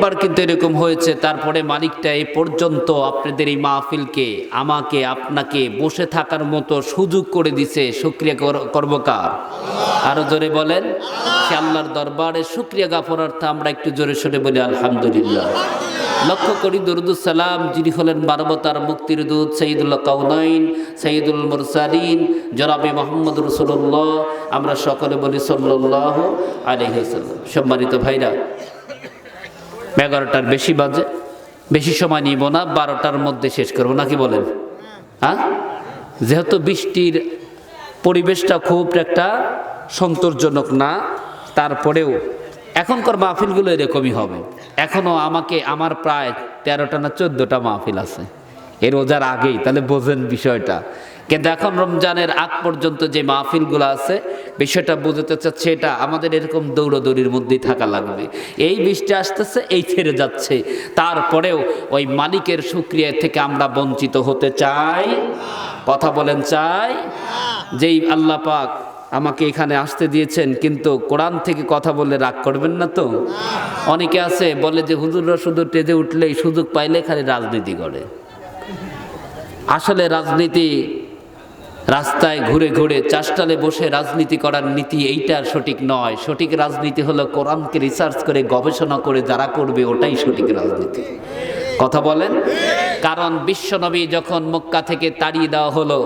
বার কিন্তু এরকম হয়েছে, তারপরে মালিকটা এই পর্যন্ত আপনাদের এই মাহফিলকে আমাকে আপনাকে বসে থাকার মতো সুযোগ করে দিছে। শুকরিয়া করব কার? আরো জোরে বলেন। সে আল্লাহর দরবারে শুকরিয়া জ্ঞাপনার্থে আমরা একটু জোরে সোরে বলি আলহামদুলিল্লাহ। লক্ষ্য করি দরুদুস সালাম যিনি হলেন মানবতার মুক্তির দূত সৈয়দুল কাউনাইন সৈয়দুল মুরসালিন জনাবে মুহাম্মদ রাসূলুল্লাহ, আমরা সকলে বলি সাল্লাল্লাহু আলাইহি ওয়াসাল্লাম। সম্মানিত ভাইরা, 11টার বেশি বাজে, বেশি সময় নিব না, 12টার মধ্যে শেষ করবো নাকি বলেন? হ্যাঁ, যেহেতু বৃষ্টির পরিবেশটা খুব একটা সন্তোষজনক না, তারপরেও এখনকার মাহফিলগুলো এরকমই হবে। এখনও আমার প্রায় 13টা না 14টা মাহফিল আছে এর রোজার আগেই, তাহলে বোঝেন বিষয়টা। কিন্তু এখন রমজানের আগ পর্যন্ত যে মাহফিলগুলো আছে, বিষয়টা বুঝতে চাচ্ছে এটা আমাদের এরকম দৌড়দৌড়ির মধ্যেই থাকা লাগবে। এই বৃষ্টি আসতেছে, এই ছেড়ে যাচ্ছে, তারপরেও ওই মালিকের শুকরিয়া থেকে আমরা বঞ্চিত হতে চাই? কথা বলেন, চাই? যেই আল্লাহ পাক আমাকে এখানে আসতে দিয়েছেন, কিন্তু কোরআন থেকে কথা বলে রাগ করবেন না তো? অনেকে আছে বলে যে হুজুররা শুধু টেজে উঠলেই সুযোগ পাইলে খালি রাজনীতি করে। আসলে রাজনীতি রাস্তায় ঘুরে ঘুরে চাষটালে বসে রাজনীতি করার নীতি এইটা সঠিক নয়। সঠিক রাজনীতি হলো কোরআনকে রিসার্চ করে গবেষণা করে যারা করবে, ওটাই সঠিক রাজনীতি। কথা বলেন। কারণ বিশ্বনবী যখন মক্কা থেকে তাড়িয়ে দেওয়া হলো,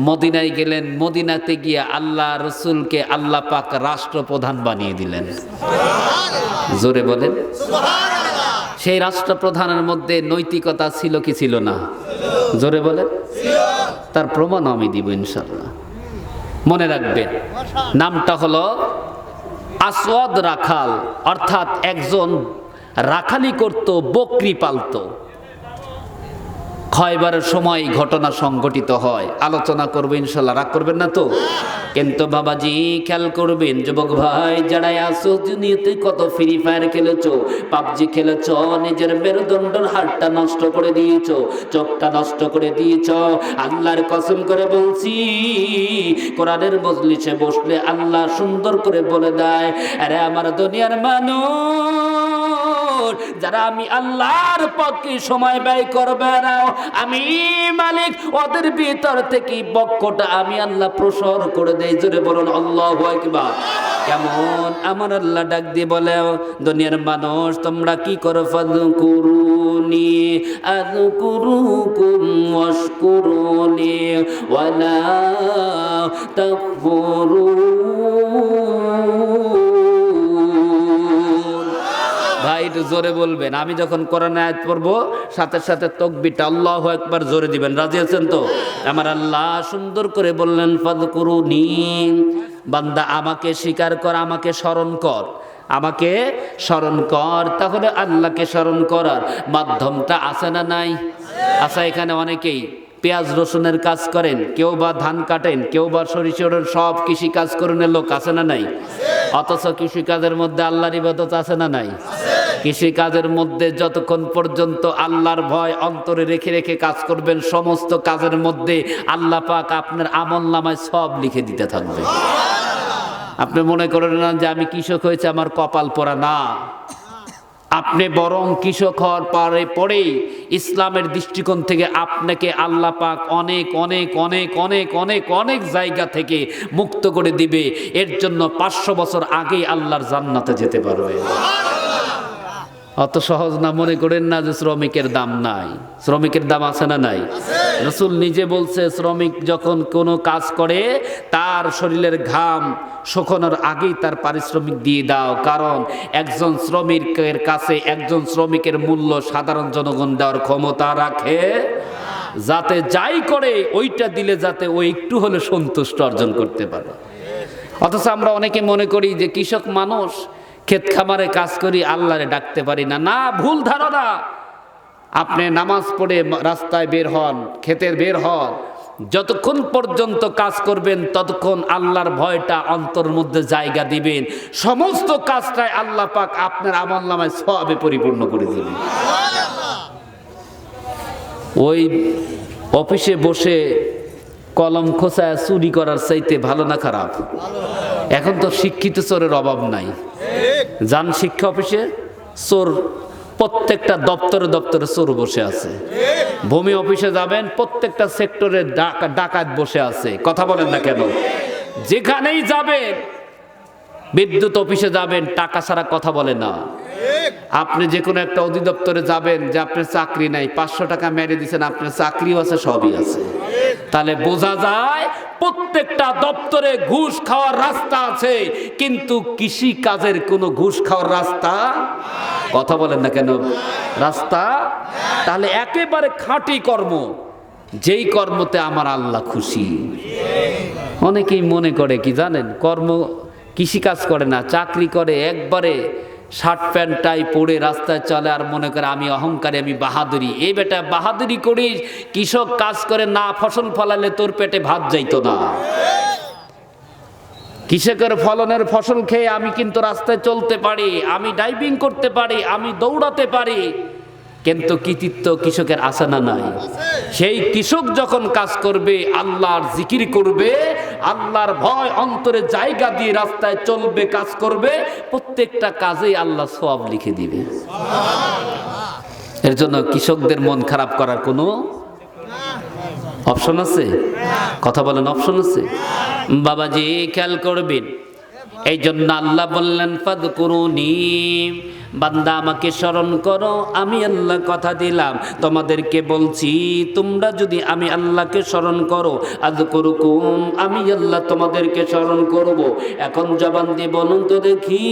মদিনায় গেলেন, মদিনাতে গিয়ে আল্লাহ রসুলকে আল্লাহ পাক রাষ্ট্রপ্রধান বানিয়ে দিলেন। জোরে বলেন। সেই রাষ্ট্রপ্রধানের মধ্যে নৈতিকতা ছিল কি ছিল না? জোরে বলেন। তার প্রমাণ আমি দিব ইনশাআল্লাহ। মনে রাখবেন, নামটা হলো আসওয়াদ রাখাল, অর্থাৎ একজন রাখালি করত, বকরি পালতো। খয়বারের সময় ঘটনা সংঘটিত হয়, আলোচনা করবো ইনশাল্লাহ, রাগ করবেন না তো? কিন্তু বাবাজি খেয়াল করবেন, যুবক ভাই যারা আসো, দুনিয়াতে কত ফ্রি ফায়ার খেলেছো, পাবজি খেলেছো, নিজের মেরুদণ্ডের হাড়টা নষ্ট করে দিয়েছো, চোখটা নষ্ট করে দিয়েছো। আল্লাহর কসম করে বলছি, কোরআনের মজলিসে বসলে আল্লাহ সুন্দর করে বলে দেয়, আরে আমার দুনিয়ার মানুষ, যারা আমি আল্লাহর পক্ষে সময় ব্যয় করবে না, আমি মালিক ওদের ভিতর থেকে বক্ষটা আমি আল্লাহ প্রসার করে দেই। জোরে বলুন আল্লাহু আকবার। কেমন আমার আল্লাহ ডাক দিয়ে বলে, দুনিয়ার মানুষ তোমরা কি করো, ফাযকুরুনি আযকুরুকুম ওয়াশকুরুনি ওয়ালা তাকফুরুন। ভাই একটু জোরে বলবেন। আমি যখন কোরআন আয়াত পড়বো, সাথে সাথে তাকবীরটা আল্লাহু আকবার জোরে দিবেন। রাজি আছেন তো? আমার আল্লাহ সুন্দর করে বললেন, ফাযকুরুনি, বান্দা আমাকে স্বীকার কর, আমাকে স্মরণ কর, আমাকে স্মরণ কর। তাহলে আল্লাহকে স্মরণ করার মাধ্যমটা আছে না নাই? আচ্ছা, এখানে অনেকেই পেঁয়াজ রসুনের কাজ করেন, কেউ বা ধান কাটেন, কেউ বা সরিষার, সব কৃষি কাজ করনের লোক আছে না নাই? অথচ কৃষি কাজের মধ্যে আল্লাহর ইবাদত আছে না নাই? কৃষি কাজের মধ্যে যতক্ষণ পর্যন্ত আল্লাহর ভয় অন্তরে রেখে রেখে কাজ করবেন, সমস্ত কাজের মধ্যে আল্লাহ পাক আপনার আমলনামায় সব লিখে দিতে থাকবে। আপনি মনে করেন না যে আমি কৃষক হয়েছে আমার কপাল পোড়া, না। আপনি বরং কৃষক হওয়ার পরেই ইসলামের দৃষ্টিকোণ থেকে আপনাকে আল্লাহ পাক অনেক অনেক অনেক অনেক অনেক অনেক জায়গা থেকে মুক্ত করে দিবে। এর জন্য 500 বছর আগেই আল্লাহর জান্নাতে যেতে পারবে। অত সহজ না মনে করেন না যে শ্রমিকের দাম নাই। শ্রমিকের দাম আছে না নাই? রাসূল নিজে বলছে, শ্রমিক যখন কোনো কাজ করে তার শরীরের ঘাম শুকানোর আগেই তার পারিশ্রমিক দিয়ে দাও। কারণ একজন শ্রমিকের কাছে একজন শ্রমিকের মূল্য সাধারণ জনগণ দেওয়ার ক্ষমতা রাখে, যাতে যাই করে ওইটা দিলে যাতে ও একটু হলে সন্তুষ্ট অর্জন করতে পারে। অথচ আমরা অনেকে মনে করি যে কৃষক মানুষ, ক্ষেত খামারে কাজ করি, আল্লাহরে ডাকতে পারি না। না, ভুল ধারণা। আপনি নামাজ পড়ে রাস্তায় বের হন, খেতে বের হন, যতক্ষণ পর্যন্ত কাজ করবেন ততক্ষণ আল্লাহর ভয়টা অন্তর মধ্যে জায়গা দিবেন। সমস্ত কাজটাই আল্লাহ পাক আপনার আমলনামায় সওয়াবে পরিপূর্ণ করে দিবেন। ওই অফিসে বসে কলম খোঁচায় চুরি করার চাইতে ভালো না খারাপ? এখন তো শিক্ষিত চোরের অভাব নাই। যান শিক্ষা অফিসে, চোর প্রত্যেকটা দপ্তরে দপ্তরে চোর বসে আছে। ভূমি অফিসে যাবেন, প্রত্যেকটা সেক্টরে ডাকাত বসে আছে। কথা বলেন না কেন? যেখানেই যাবেন, বিদ্যুৎ অফিসে যাবেন, টাকা ছাড়া কথা বলে না। আপনি যে কোনো একটা অধিদপ্তরে যাবেন, যে আপনার চাকরি নাই, 500 টাকা মেরে দিচ্ছেন, আপনার চাকরিও আছে, সবই আছে। তাহলে বোঝা যায় প্রত্যেকটা দপ্তরে ঘুষ খাওয়ার রাস্তা আছে, কিন্তু কৃষি কাজের কোনো ঘুষ খাওয়ার রাস্তা, কথা বলেন না কেন, রাস্তা। তাহলে একেবারে খাঁটি কর্ম, যেই কর্মতে আমার আল্লাহ খুশি। অনেকেই মনে করে কি জানেন, কর্ম কৃষি কাজ করে না, চাকরি করে, একবারে শার্ট প্যান্ট টাই পরে রাস্তায় চলে, আর মনে করে আমি অহংকারী, আমি বাহাদুরি। এই বেটা, বাহাদুরি করিস, কৃষক কাজ করে না ফসল ফলালে তোর পেটে ভাত যাইতো না। কৃষকের ফলনের ফসল খেয়ে আমি কিন্তু রাস্তায় চলতে পারি, আমি ড্রাইভিং করতে পারি, আমি দৌড়াতে পারি, কিন্তু কৃতিত্ব কৃষকের আছে না নাই? সেই কৃষক যখন কাজ করবে, আল্লাহর জিকির করবে, আল্লাহর ভয় অন্তরে জায়গা দিয়ে রাস্তায় চলবে, কাজ করবে, প্রত্যেকটা কাজেই আল্লাহ সওয়াব লিখে দিবে। এর জন্য কৃষকদের মন খারাপ করার কোনো অপশন আছে? কথা বলেন, অপশন আছে? বাবাজি খেয়াল করবেন, এই জন্য আল্লাহ বললেন ফাযকুরুনি, বান্দা আমাকে স্মরণ করো, আমি আল্লাহ কথা দিলাম তোমাদেরকে বলছি, তোমরা যদি আমি আল্লাহকে স্মরণ করো, আযকুরুকুম, আমি আল্লাহ তোমাদেরকে স্মরণ করব। এখন জবান দিয়ে বলুন তো দেখি,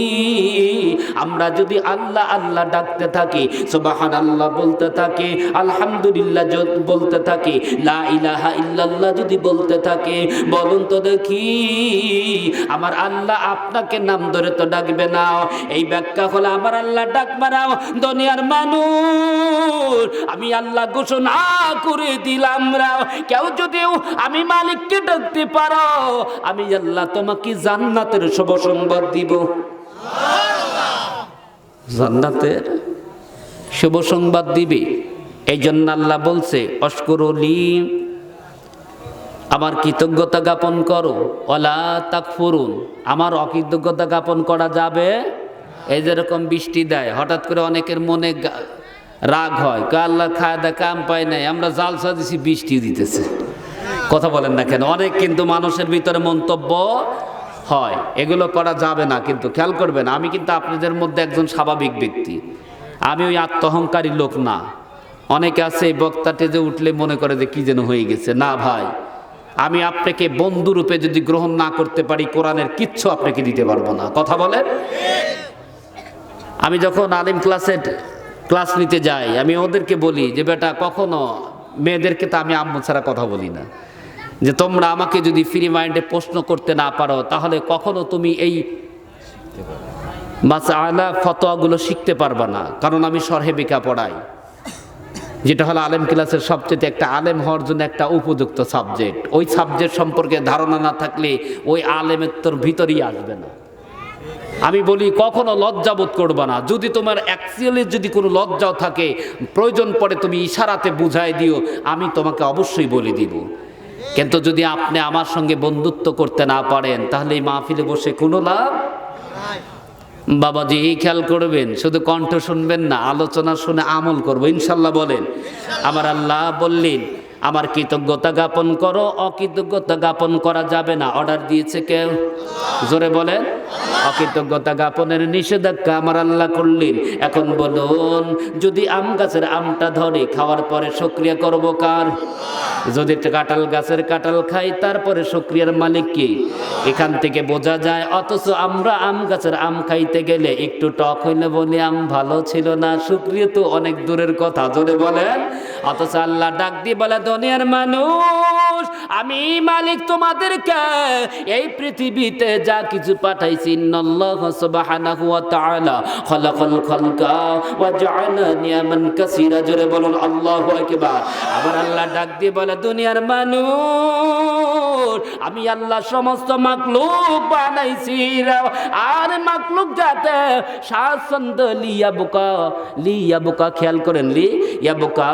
আমরা যদি আল্লাহ আল্লাহ ডাকতে থাকি, সুবহানাল্লাহ বলতে থাকি, আলহামদুলিল্লাহ বলতে থাকি, লা ইলাহা ইল্লাল্লাহ যদি বলতে থাকি, বলুন তো দেখি আমার আল্লাহ আপনাকে নাম ধরে তো ডাকবে না? এই ব্যাখ্যা হলো আমার আল্লাহ ডাক মারাও দুনিয়ার মানুষ, আমি আল্লাহ ঘোষণা করে দিলাম, কেউ যদিও আমি মালিককে ডাকতে পারো, আমি আল্লাহ তোমাকে জান্নাতের শুভ সংবাদ দিব। জান্নাতের শুভ সংবাদ দিবে। এই জন্য আল্লাহ বলছে অশকুরুলি, আমার কৃতজ্ঞতা জ্ঞাপন করো, ওয়ালা তাকফুরুন, আমার অকৃতজ্ঞতা জ্ঞাপন করা যাবে? এই যেরকম বৃষ্টি দেয়, হঠাৎ করে অনেকের মনে রাগ হয়, আল্লাহ খায় দেয় কাম পায় নাই, আমরা জালসা দিছি, বৃষ্টি দিতেছে। কথা বলেন না কেন? অনেক কিন্তু মানুষের ভিতরে মন্তব্য হয়, এগুলো করা যাবে না। কিন্তু খেয়াল করবেন, আমি কিন্তু আপনাদের মধ্যে একজন স্বাভাবিক ব্যক্তি, আমি ওই আত্মহংকারী লোক না। অনেকে আছে এই বক্তাতে যে উঠলে মনে করে যে কি যেন হয়ে গেছে। না ভাই, আমি আপনাকে বন্ধুরূপে যদি গ্রহণ না করতে পারি, কোরআনের কিচ্ছু আপনাকে দিতে পারবো না। কথা বলেন। আমি যখন আলিম ক্লাস নিতে যাই, আমি ওদেরকে বলি যে বেটা, কখনো মেয়েদেরকে তো আমি আম্মু ছাড়া কথা বলি না, যে তোমরা আমাকে যদি ফ্রি মাইন্ডে প্রশ্ন করতে না পারো, তাহলে কখনো তুমি এই মাসআলা ফতোয়াগুলো শিখতে পারবা না। কারণ আমি শরহে বিকা পড়াই, যেটা হলো আলেম ক্লাসের সবচেয়ে একটা আলেম হওয়ার জন্য একটা উপযুক্ত সাবজেক্ট। ওই সাবজেক্ট সম্পর্কে ধারণা না থাকলে ওই আলেমের তোর ভিতরেই আসবে না। আমি বলি কখনো লজ্জাবোধ করবা না। যদি তোমার অ্যাকচুয়ালি যদি কোনো লজ্জাও থাকে, প্রয়োজন পড়ে তুমি ইশারাতে বুঝাই দিও, আমি তোমাকে অবশ্যই বলে দিব। কিন্তু যদি আপনি আমার সঙ্গে বন্ধুত্ব করতে না পারেন, তাহলে এই মাহফিলে বসে কোনো লাভ। বাবাজি খেয়াল করবেন, শুধু কণ্ঠ শুনবেন না, আলোচনা শুনে আমল করবো ইনশাল্লাহ। বলেন, আমার আল্লাহ বললেন আমার কৃতজ্ঞতা জ্ঞাপন করো, অকৃতজ্ঞতা জ্ঞাপন করা যাবে না। অর্ডার দিয়েছে কেউ? জোরে বলেন। অকৃতজ্ঞতা জ্ঞাপনের নিষেধাজ্ঞা আমার আল্লাহ করলেন। এখন বলুন, যদি আম গাছের আমটা ধরে খাওয়ার পরে শুকরিয়া করব কার? যদি কাঁঠাল গাছের কাঁঠাল খাই, তারপরে শুকরিয়ার মালিক কি? এখান থেকে বোঝা যায়। অথচ আমরা আম গাছের আম খাইতে গেলে একটু টক হইলে বলি আম ভালো ছিল না, শুকরিয়া তো অনেক দূরের কথা। জোরে বলেন। অথচ আল্লাহ ডাক দিয়ে বলে, দুনিয়ার মানুষ, আমি মালিক তোমাদেরকে এই পৃথিবীতে যা কিছু পাঠাইছি, ইন্নাল্লাহু সুবহানাহু ওয়া তাআলা খালাকাল খালকা ওয়া জাআলা নিয়ামান কাসীরা। জোরে বলুন আল্লাহু আকবার। আবার আল্লাহ ডাক দিয়ে বলে, দুনিয়ার মানুষ, আমি আল্লাহ সমস্ত মাখলুক বানাইছি আর মাখলুক যাতে স্বাচ্ছন্দ্য লিয়াবুকা খেয়াল করেন লিয়াবুকা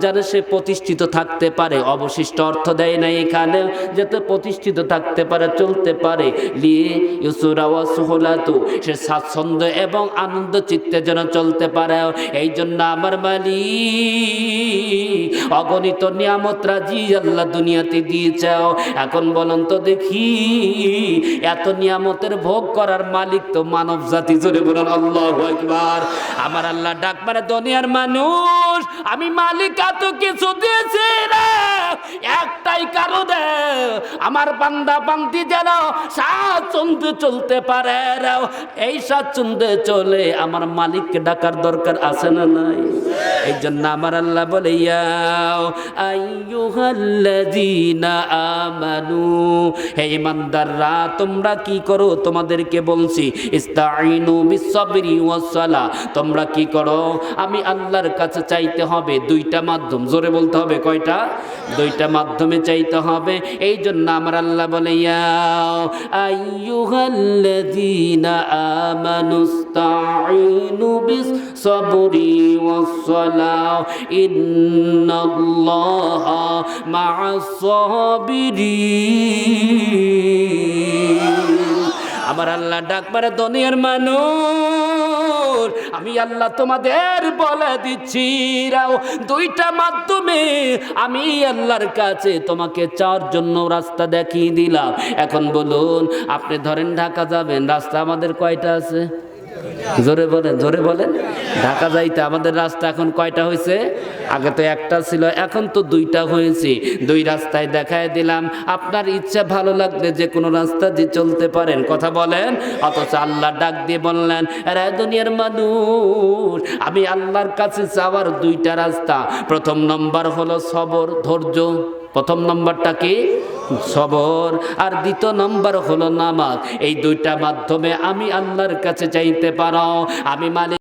যাতে সে প্রতিষ্ঠিত থাকতে পারে, অবশিষ্ট অর্থ দেয় না এখানে, যাতে প্রতিষ্ঠিত থাকতে পারে, চলতে পারে, লি ইউসুরা ওয়া সুহুলাতু সে স্বাচ্ছন্দ্য এবং আনন্দ চিত্তে যেন চলতে পারে। এই জন্য আমার মালিক অগণিত নিয়ামত রাজি আল্লাহ দুনিয়াতে দিয়েছে। এখন বলুন তো দেখি, এত নিয়ামতের ভোগ করার মালিক তো মানব জাতি, জোরে বলুন আল্লাহু আকবার। আমার আল্লাহ ডাক মারে, দুনিয়ার মানুষ আমি মালিক এত কিছু দিয়েছি রে, একটাই কারণে আমার বান্দা বান্দি যেন স্বাচ্ছন্দ্যে চলতে পারে। এই স্বাচ্ছন্দ্যে চলে আমার মালিককে ডাকার দরকার আছে না নাই? এই জন্য আমার আল্লাহ বলে, ইয়া আইয়ুহাল্লাযীনা আমানু, হে ঈমানদাররা তোমরা কি করো, তোমাদেরকে বলছি, ইস্তাঈনু বিসসবরি ওয়াসসালাহ, তোমরা কি করো, আমি আল্লাহর কাছে চাইতে হবে দুইটা মাধ্যম, জোরে বলতে হবে কয়টা? দুইটা মাধ্যমে চাইতে হবে। এই জন্য আমার আল্লাহ বলে, ইয়া আইয়ুহাল্লাযীনা আমানু ইস্তাঈনু বিসসবরি ওয়াসসালাহ ইন্নাল্লাহা মা'আস সাবিরিন। আমার আল্লাহ ডাক মারে, দুনিয়ার মানুষ আমি আল্লাহ তোমাদের বলে দিচ্ছি, দুইটা মাধ্যমে আমি আল্লাহর কাছে তোমাকে চাওয়ার জন্য রাস্তা দেখিয়ে দিলাম। এখন বলুন, আপনি ধরেন ঢাকা যাবেন, রাস্তা আমাদের কয়টা আছে? জোরে বলেন, জোরে বলেন। ঢাকা যাইতে আমাদের রাস্তা এখন কয়টা হয়েছে? আগে তো একটা ছিল, এখন তো দুইটা হয়েছে। দুই রাস্তায় দেখায় দিলাম, আপনার ইচ্ছা ভালো লাগলে যে কোনো রাস্তা দিয়ে চলতে পারেন, কথা বলেন। অথচ আল্লাহ ডাক দিয়ে বললেন, আরে দুনিয়ার মানুষ আমি আল্লাহর কাছে যাওয়ার দুইটা রাস্তা। প্রথম নম্বর হলো সবর, ধৈর্য। প্রথম নম্বরটা কি? সবর। আর দ্বিতীয় নম্বর হলো নামাজ। এই দুইটা মাধ্যমে আমি আল্লাহর কাছে চাইতে পারো। আমি মালিক